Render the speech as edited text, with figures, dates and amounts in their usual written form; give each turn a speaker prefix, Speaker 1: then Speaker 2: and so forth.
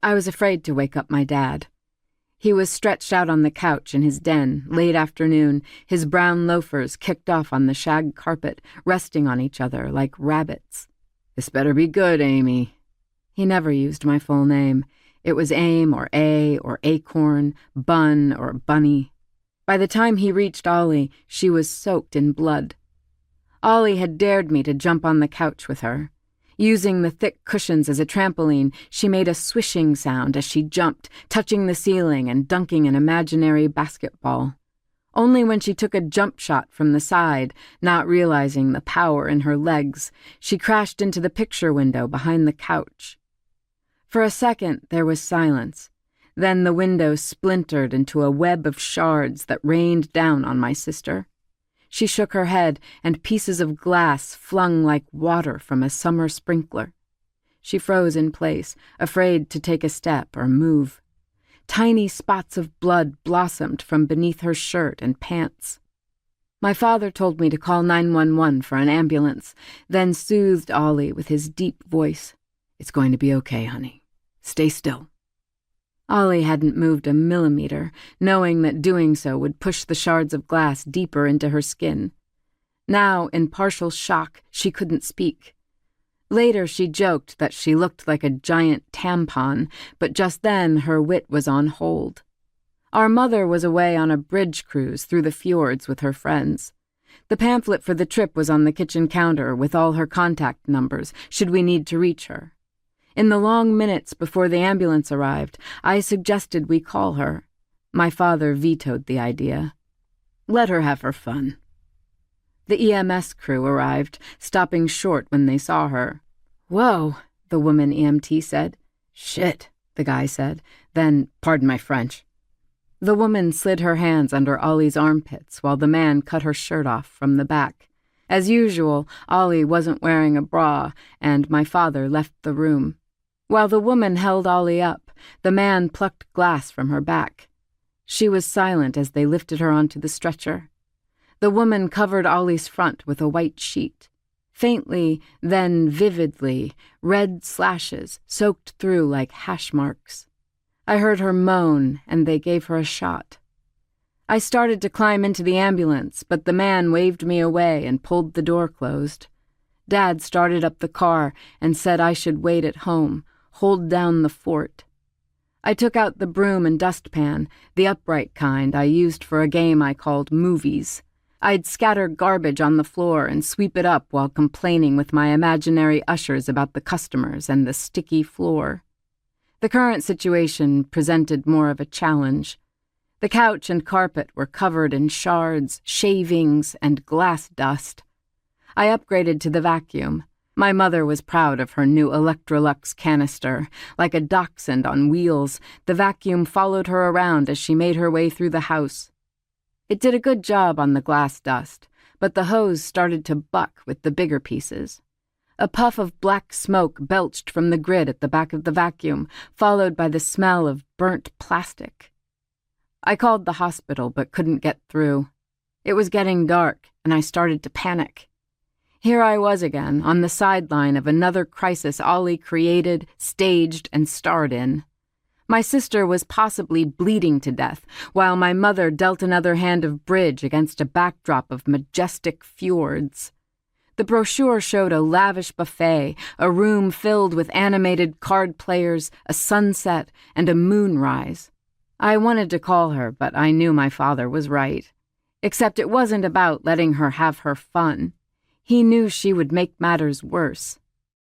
Speaker 1: I was afraid to wake up my dad. He was stretched out on the couch in his den, late afternoon, his brown loafers kicked off on the shag carpet, resting on each other like rabbits. "This better be good, Amy." He never used my full name. It was Aim or A or Acorn, Bun or Bunny. By the time he reached Ollie, she was soaked in blood. Ollie had dared me to jump on the couch with her. Using the thick cushions as a trampoline, she made a swishing sound as she jumped, touching the ceiling and dunking an imaginary basketball. Only when she took a jump shot from the side, not realizing the power in her legs, she crashed into the picture window behind the couch. For a second, there was silence. Then the window splintered into a web of shards that rained down on my sister. She shook her head, and pieces of glass flung like water from a summer sprinkler. She froze in place, afraid to take a step or move. Tiny spots of blood blossomed from beneath her shirt and pants. My father told me to call 911 for an ambulance, then soothed Ollie with his deep voice. "It's going to be okay, honey. Stay still." Ollie hadn't moved a millimeter, knowing that doing so would push the shards of glass deeper into her skin. Now, in partial shock, she couldn't speak. Later, she joked that she looked like a giant tampon, but just then her wit was on hold. Our mother was away on a bridge cruise through the fjords with her friends. The pamphlet for the trip was on the kitchen counter with all her contact numbers, should we need to reach her. In the long minutes before the ambulance arrived, I suggested we call her. My father vetoed the idea. "Let her have her fun." The EMS crew arrived, stopping short when they saw her. "Whoa," the woman EMT said. "Shit," the guy said. Then, "Pardon my French." The woman slid her hands under Ollie's armpits while the man cut her shirt off from the back. As usual, Ollie wasn't wearing a bra, and my father left the room. While the woman held Ollie up, the man plucked glass from her back. She was silent as they lifted her onto the stretcher. The woman covered Ollie's front with a white sheet. Faintly, then vividly, red slashes soaked through like hash marks. I heard her moan, and they gave her a shot. I started to climb into the ambulance, but the man waved me away and pulled the door closed. Dad started up the car and said I should wait at home, hold down the fort. I took out the broom and dustpan, the upright kind I used for a game I called Movies. I'd scatter garbage on the floor and sweep it up while complaining with my imaginary ushers about the customers and the sticky floor. The current situation presented more of a challenge. The couch and carpet were covered in shards, shavings, and glass dust. I upgraded to the vacuum. My mother was proud of her new Electrolux canister. Like a dachshund on wheels, the vacuum followed her around as she made her way through the house. It did a good job on the glass dust, but the hose started to buck with the bigger pieces. A puff of black smoke belched from the grid at the back of the vacuum, followed by the smell of burnt plastic. I called the hospital but couldn't get through. It was getting dark, and I started to panic. Here I was again, on the sideline of another crisis Ollie created, staged, and starred in. My sister was possibly bleeding to death, while my mother dealt another hand of bridge against a backdrop of majestic fjords. The brochure showed a lavish buffet, a room filled with animated card players, a sunset, and a moonrise. I wanted to call her, but I knew my father was right. Except it wasn't about letting her have her fun. He knew she would make matters worse.